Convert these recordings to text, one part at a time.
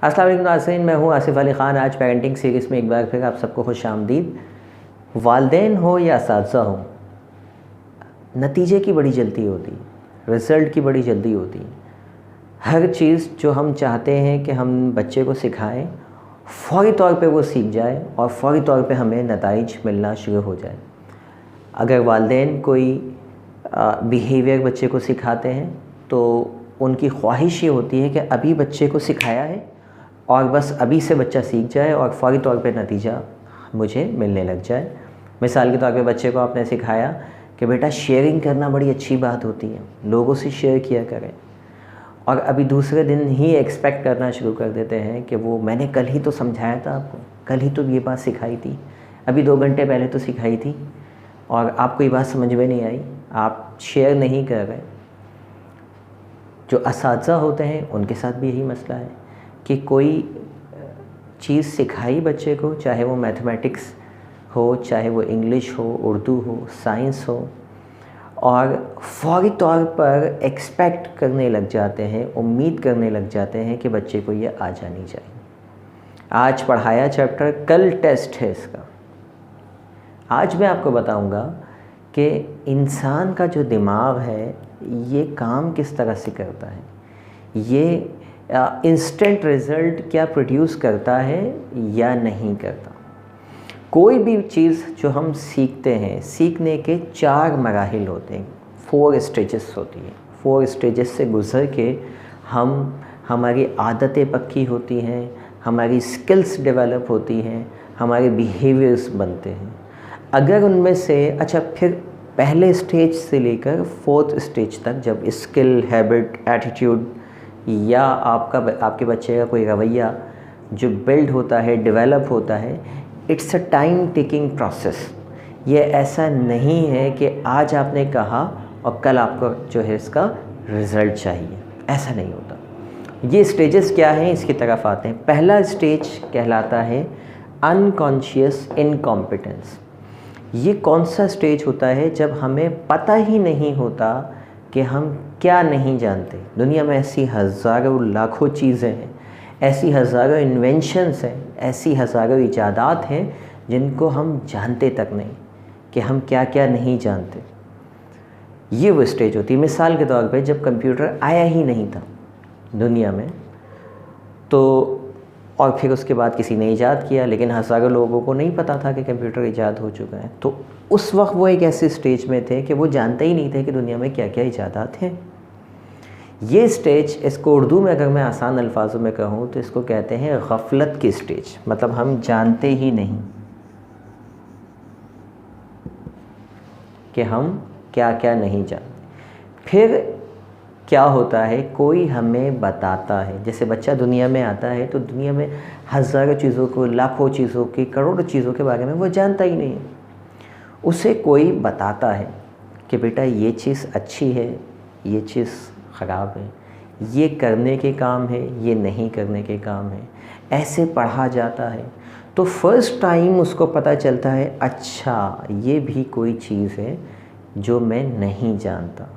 अस्सलाम वालेकुम नाज़रीन, मैं हूँ आसिफ अली ख़ान। आज पेरेंटिंग सीरीज़ में एक बार फिर आप सबको खुशामदीद। वालिदैन हो या असातिज़ा हो, नतीजे की बड़ी जल्दी होती, रिज़ल्ट की बड़ी जल्दी होती। हर चीज़ जो हम चाहते हैं कि हम बच्चे को सिखाएं, फ़ौरी तौर पे वो सीख जाए और फ़ौरी तौर पे हमें नताइज मिलना शुरू हो जाए। अगर वालिदैन कोई बिहेवियर बच्चे को सिखाते हैं तो उनकी ख्वाहिश ये होती है कि अभी बच्चे को सिखाया है और बस अभी से बच्चा सीख जाए और फ़ौरी तौर पे नतीजा मुझे मिलने लग जाए। मिसाल के तौर पे बच्चे को आपने सिखाया कि बेटा शेयरिंग करना बड़ी अच्छी बात होती है, लोगों से शेयर किया करें, और अभी दूसरे दिन ही एक्सपेक्ट करना शुरू कर देते हैं कि वो मैंने कल ही तो समझाया था आपको, कल ही तो ये बात सिखाई थी, अभी 2 घंटे पहले तो सिखाई थी और आपको ये बात समझ में नहीं आई, आप शेयर नहीं कर रहे। जो असातिज़ा होते हैं उनके साथ भी यही मसला है कि कोई चीज़ सिखाई बच्चे को, चाहे वो मैथमेटिक्स हो, चाहे वो इंग्लिश हो, उर्दू हो, साइंस हो, और फ़ौरी तौर पर एक्सपेक्ट करने लग जाते हैं, उम्मीद करने लग जाते हैं कि बच्चे को ये आ जानी चाहिए। आज पढ़ाया चैप्टर, कल टेस्ट है इसका। आज मैं आपको बताऊंगा कि इंसान का जो दिमाग है ये काम किस तरह से करता है, ये इंस्टेंट रिज़ल्ट क्या प्रोड्यूस करता है या नहीं करता। कोई भी चीज़ जो हम सीखते हैं, सीखने के 4 मराहिल होते हैं, 4 स्टेजेस होती हैं। 4 स्टेजेस से गुज़र के हमारी आदतें पक्की होती हैं, हमारी स्किल्स डेवलप होती हैं, हमारे बिहेवियर्स बनते हैं। अगर उनमें से फिर पहले स्टेज से लेकर 4th स्टेज तक, जब स्किल, हैबिट, एटीट्यूड या आपके बच्चे का कोई रवैया जो बिल्ड होता है, डेवलप होता है, it's a time taking process. ये ऐसा नहीं है कि आज आपने कहा और कल आपको जो है इसका रिज़ल्ट चाहिए, ऐसा नहीं होता। ये स्टेजेस क्या हैं, इसकी तरफ आते हैं। पहला स्टेज कहलाता है अनकॉन्शियस इनकॉम्पिटेंस। ये कौन सा स्टेज होता है? जब हमें पता ही नहीं होता कि हम क्या नहीं जानते। दुनिया में ऐसी हज़ारों लाखों चीज़ें हैं, ऐसी हज़ारों इन्वेंशंस हैं, ऐसी हज़ारों इजादात हैं जिनको हम जानते तक नहीं कि हम क्या क्या नहीं जानते। ये वो स्टेज होती है। मिसाल के तौर पे जब कंप्यूटर आया ही नहीं था दुनिया में, तो और फिर उसके बाद किसी ने ईजाद किया, लेकिन हज़ारों लोगों को नहीं पता था कि कंप्यूटर ईजाद हो चुका है। तो उस वक्त वो एक ऐसे स्टेज में थे कि वो जानते ही नहीं थे कि दुनिया में क्या क्या ईजादात हैं। ये स्टेज, इसको उर्दू में अगर मैं आसान अल्फाजों में कहूँ तो इसको कहते हैं गफलत की स्टेज। मतलब हम जानते ही नहीं कि हम क्या क्या नहीं जानते। फिर क्या होता है, कोई हमें बताता है। जैसे बच्चा दुनिया में आता है तो दुनिया में हज़ारों चीज़ों को, लाखों चीज़ों की, करोड़ों चीज़ों के बारे में वो जानता ही नहीं है। उसे कोई बताता है कि बेटा ये चीज़ अच्छी है, ये चीज़ ख़राब है, ये करने के काम है, ये नहीं करने के काम है। ऐसे पढ़ा जाता है तो फ़र्स्ट टाइम उसको पता चलता है, अच्छा ये भी कोई चीज़ है जो मैं नहीं जानता,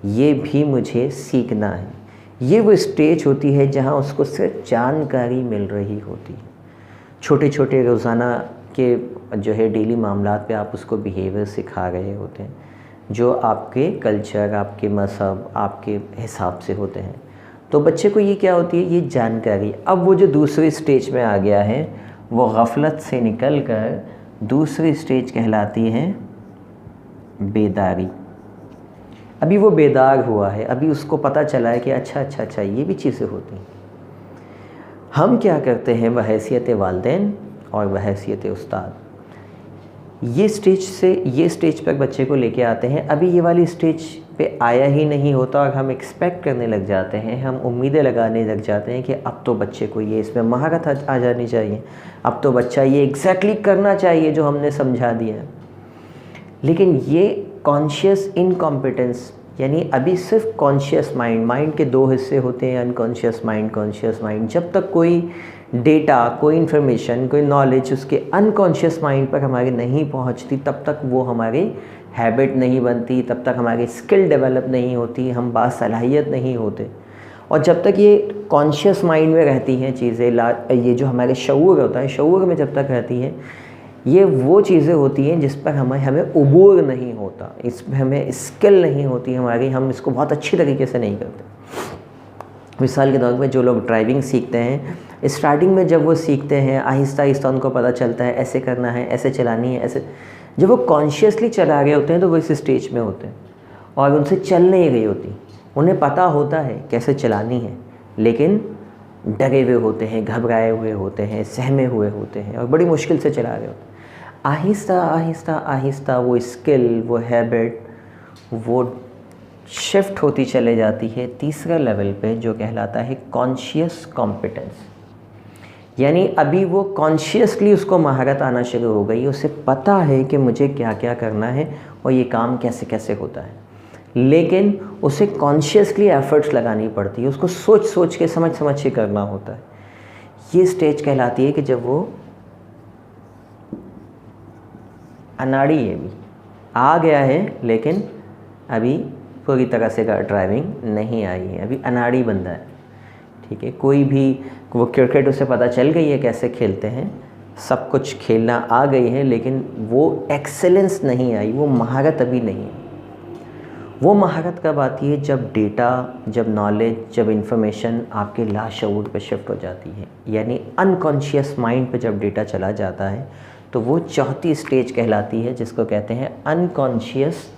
ये भी मुझे सीखना है। ये वो स्टेज होती है जहाँ उसको सिर्फ जानकारी मिल रही होती है। छोटे छोटे रोज़ाना के जो है डेली मामलात पे आप उसको बिहेवियर सिखा रहे होते हैं जो आपके कल्चर, आपके मज़हब, आपके हिसाब से होते हैं। तो बच्चे को ये क्या होती है, ये जानकारी। अब वो जो दूसरे स्टेज में आ गया है, वो गफलत से निकल कर दूसरी स्टेज कहलाती है बेदारी। अभी वो बेदार हुआ है, अभी उसको पता चला है कि अच्छा ये भी चीज़ें होती हैं। हम क्या करते हैं बहैसियत वालिदैन और बहैसियत उस्ताद, ये स्टेज पर बच्चे को लेके आते हैं। अभी ये वाली स्टेज पे आया ही नहीं होता और हम एक्सपेक्ट करने लग जाते हैं, हम उम्मीदें लगाने लग जाते हैं कि अब तो बच्चे को ये इसमें महारत आ जानी चाहिए, अब तो बच्चा ये एग्जैक्टली करना चाहिए जो हमने समझा दिया है। लेकिन ये कॉन्शियस इनकॉम्पिटेंस, यानी अभी सिर्फ कॉन्शियस माइंड के 2 हिस्से होते हैं, अनकॉन्शियस माइंड, कॉन्शियस माइंड। जब तक कोई डेटा, कोई इन्फॉर्मेशन, कोई नॉलेज उसके अनकॉन्शियस माइंड पर हमारे नहीं पहुंचती, तब तक वो हमारी हैबिट नहीं बनती, तब तक हमारी स्किल डेवलप नहीं होती, हम बासलाहियत नहीं होते। और जब तक ये कॉन्शियस माइंड में रहती हैं चीज़ें, ये जो हमारे शऊर होता है, शऊर में जब तक रहती हैं, ये वो चीज़ें होती हैं जिस पर हमें उबूर नहीं होता, इस पर हमें स्किल नहीं होती हमारी, हम इसको बहुत अच्छी तरीके से नहीं करते। मिसाल के तौर पे जो लोग ड्राइविंग सीखते हैं, स्टार्टिंग में जब वो सीखते हैं आहिस्ता आहिस्ता उनको पता चलता है ऐसे करना है, ऐसे चलानी है, ऐसे, जब वो कॉन्शियसली चला रहे होते हैं तो वो इस स्टेज में होते हैं और उनसे चल नहीं रही होती, उन्हें पता होता है कैसे चलानी है, लेकिन डरे हुए होते हैं, घबराए हुए होते हैं, सहमे हुए होते हैं और बड़ी मुश्किल से चला रहे होते हैं। आहिस्ता आहिस्ता आहिस्ता वो स्किल, वो हैबिट, वो शिफ्ट होती चले जाती है तीसरा लेवल पे, जो कहलाता है कॉन्शियस कॉम्पिटेंस। यानी अभी वो कॉन्शियसली उसको महारत आना शुरू हो गई, उसे पता है कि मुझे क्या क्या करना है और ये काम कैसे कैसे होता है, लेकिन उसे कॉन्शियसली एफर्ट्स लगानी पड़ती है, उसको सोच सोच के समझ समझ के करना होता है। ये स्टेज कहलाती है कि जब वो अनाड़ी है, भी आ गया है लेकिन अभी पूरी तरह से ड्राइविंग नहीं आई है, अभी अनाड़ी बंदा है। ठीक है, कोई भी, वो क्रिकेट उसे पता चल गई है कैसे खेलते हैं, सब कुछ खेलना आ गई है, लेकिन वो एक्सेलेंस नहीं आई, वो महारत अभी नहीं है। वो महारत कब आती है? जब डेटा, जब नॉलेज, जब इन्फॉर्मेशन आपके लाशऊर पे शिफ्ट हो जाती है, यानी अनकॉन्शियस माइंड पे जब डेटा चला जाता है, तो वो चौथी स्टेज कहलाती है, जिसको कहते हैं अनकॉन्शियस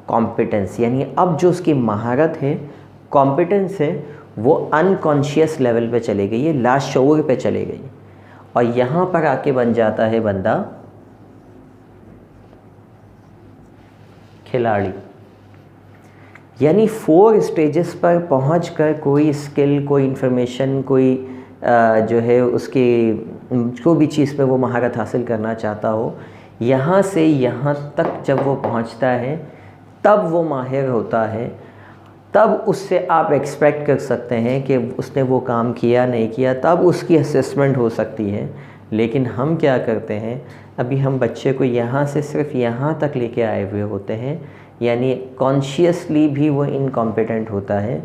कॉम्पिटेंस। यानी अब जो उसकी महारत है, कॉम्पिटेंस है, वो अनकॉन्शियस लेवल पे चले गई है, लाशऊर पे चले गई है, और यहाँ पर आके बन जाता है बंदा खिलाड़ी। यानी 4 स्टेजेस पर पहुंचकर कोई स्किल, कोई इन्फॉर्मेशन, कोई जो है उसकी जो भी चीज़ पे वो महारत हासिल करना चाहता हो, यहाँ से यहाँ तक जब वो पहुँचता है तब वो माहिर होता है। तब उससे आप एक्सपेक्ट कर सकते हैं कि उसने वो काम किया नहीं किया, तब उसकी असेसमेंट हो सकती है। लेकिन हम क्या करते हैं, अभी हम बच्चे को यहाँ से सिर्फ यहाँ तक लेके आए हुए होते हैं, यानी कॉन्शियसली भी वो इनकॉम्पिटेंट होता है,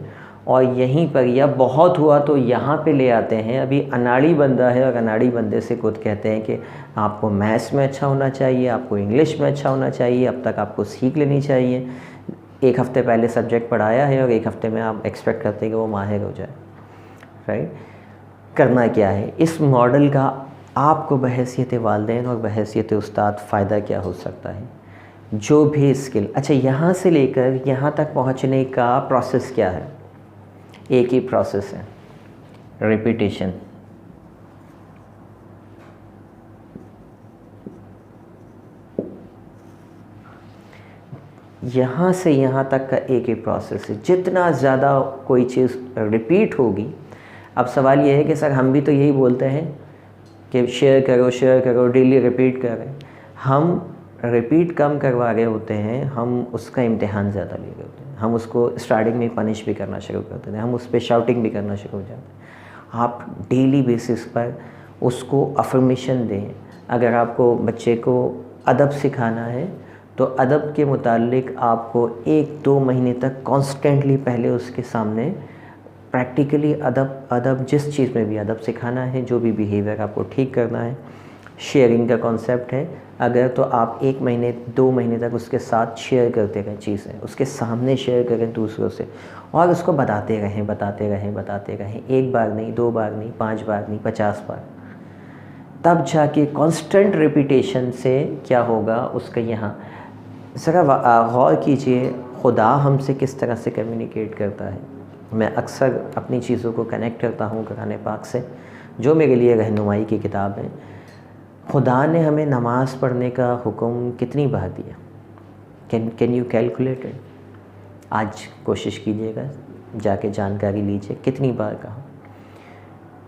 और यहीं पर या बहुत हुआ तो यहाँ पे ले आते हैं। अभी अनाड़ी बंदा है और अनाड़ी बंदे से खुद कहते हैं कि आपको मैथ्स में अच्छा होना चाहिए, आपको इंग्लिश में अच्छा होना चाहिए, अब तक आपको सीख लेनी चाहिए। एक हफ़्ते पहले सब्जेक्ट पढ़ाया है और एक हफ़्ते में आप एक्सपेक्ट करते हैं कि वो माहिर हो जाए, राइट? करना क्या है? इस मॉडल का आपको बहैसियत वालिदैन और बहैसियत उस्ताद फ़ायदा क्या हो सकता है? जो भी स्किल, अच्छा, यहाँ से लेकर यहाँ तक पहुँचने का प्रोसेस क्या है? एक ही प्रोसेस है, रिपीटेशन। यहाँ से यहाँ तक का एक ही प्रोसेस है। जितना ज़्यादा कोई चीज़ रिपीट होगी, अब सवाल ये है कि सर हम भी तो यही बोलते हैं कि शेयर करो, डेली रिपीट करें। हम रिपीट कम करवा रहे होते हैं, हम उसका इम्तिहान ज़्यादा ले रहे होते हैं, हम उसको स्टार्टिंग में पनिश भी करना शुरू कर देते हैं, हम उस पर शाउटिंग भी करना शुरू हो जाते हैं। आप डेली बेसिस पर उसको अफर्मेशन दें। अगर आपको बच्चे को अदब सिखाना है तो अदब के मुतालिक आपको 1-2 महीने तक कॉन्स्टेंटली पहले उसके सामने प्रैक्टिकली अदब जिस चीज़ में भी अदब सिखाना है, जो भी बिहेवियर आपको ठीक करना है। शेयरिंग का कॉन्सेप्ट है, अगर तो आप 1 महीने 2 महीने तक उसके साथ शेयर करते रहें चीज़ें, उसके सामने शेयर करें दूसरों से, और उसको बताते रहें 1 बार नहीं, 2 बार नहीं, 5 बार नहीं, 50 बार, तब जाके कांस्टेंट रिपीटेशन से क्या होगा उसका। यहाँ ज़रा गौर कीजिए, खुदा हमसे किस तरह से कम्युनिकेट करता है। मैं अक्सर अपनी चीज़ों को कनेक्ट करता हूँ कुरान पाक से, जो मेरे लिए रहनुमाई की किताब है। खुदा ने हमें नमाज़ पढ़ने का हुक्म कितनी बार दिया? Can you calculate it? आज कोशिश कीजिएगा, जाके जानकारी लीजिए कितनी बार कहा।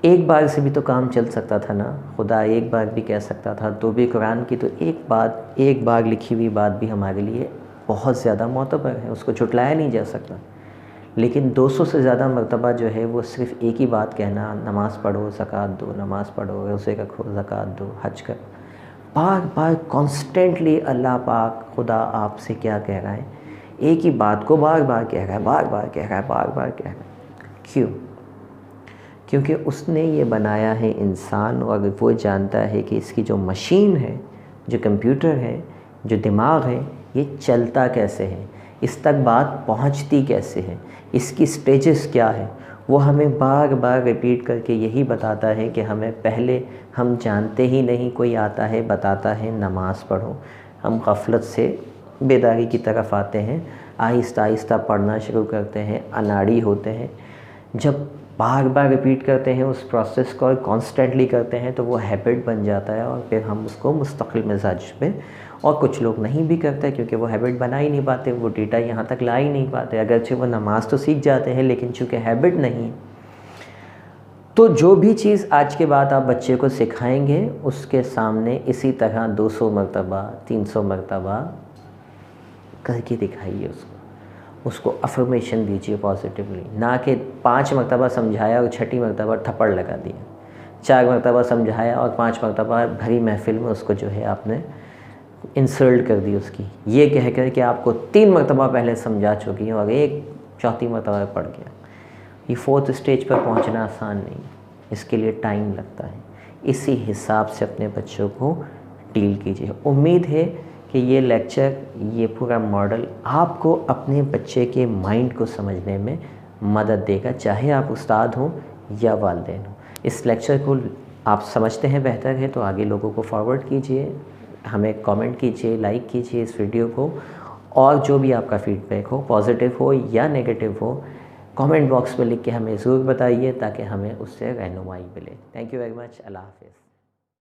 एक बार से भी तो काम चल सकता था ना, खुदा एक बार भी कह सकता था। तो भी कुरान की तो एक बार लिखी हुई बात भी हमारे लिए बहुत ज़्यादा मोतबर है, उसको झुटलाया नहीं जा सकता। लेकिन 200 से ज़्यादा मरतबा जो है वो सिर्फ़ एक ही बात कहना, नमाज़ पढ़ो, ज़कात दो, नमाज़ पढ़ो, रोज़े रखो, ज़कात दो, हज कर, बार बार कॉन्स्टेंटली अल्लाह पाक खुदा आपसे क्या कह रहा है? एक ही बात को बार बार कह रहा है, बार बार कह रहा है। क्यों? क्योंकि उसने ये बनाया है इंसान, और वो जानता है कि इसकी जो मशीन है, जो कंप्यूटर है, जो दिमाग है, ये चलता कैसे है, इस तक बात पहुंचती कैसे है, इसकी स्टेजेस क्या है। वो हमें बार बार रिपीट करके यही बताता है कि हमें पहले, हम जानते ही नहीं, कोई आता है बताता है नमाज़ पढ़ो, हम गफलत से बेदारी की तरफ आते हैं, आहिस्ता आहिस्ता पढ़ना शुरू करते हैं, अनाड़ी होते हैं। जब बार बार रिपीट करते हैं उस प्रोसेस को और कॉन्स्टेंटली करते हैं तो वो हैबिट बन जाता है, और फिर हम उसको मुस्तकिल मिजाज पे, और कुछ लोग नहीं भी करते क्योंकि वो हैबिट बना ही नहीं पाते, वो डेटा यहाँ तक ला ही नहीं पाते, अगरचे वो नमाज तो सीख जाते हैं लेकिन चूँकि हैबिट नहीं है। तो जो भी चीज़ आज के बाद आप बच्चे को सिखाएंगे उसके सामने इसी तरह 200 मरतबा 300 मरतबा करके दिखाइए उसको अफर्मेशन दीजिए पॉजिटिवली, ना कि 5 मरतबा समझाया और 6ठी मरतबा थप्पड़ लगा दिया, 4 मरतबा समझाया और 5 मरतबा भरी महफिल में उसको जो है आपने इंसल्ट कर दी उसकी, ये कह कर कि आपको 3 मरतबा पहले समझा चुकी हूँ और एक 4थी मरतबा पढ़ गया। ये 4th स्टेज पर पहुँचना आसान नहीं, इसके लिए टाइम लगता है। इसी हिसाब से अपने बच्चों को डील कीजिए। उम्मीद है कि ये लेक्चर, ये पूरा मॉडल आपको अपने बच्चे के माइंड को समझने में मदद देगा, चाहे आप उस्ताद हों या वालिदैन हों। इस लेक्चर को आप समझते हैं बेहतर है तो आगे लोगों को फॉरवर्ड कीजिए, हमें कमेंट कीजिए, लाइक कीजिए इस वीडियो को, और जो भी आपका फीडबैक हो, पॉजिटिव हो या नेगेटिव हो, कमेंट बॉक्स में लिख के हमें ज़रूर बताइए ताकि हमें उससे रहनुमाई मिले। Thank you very much. अल्लाह हाफ़िज़।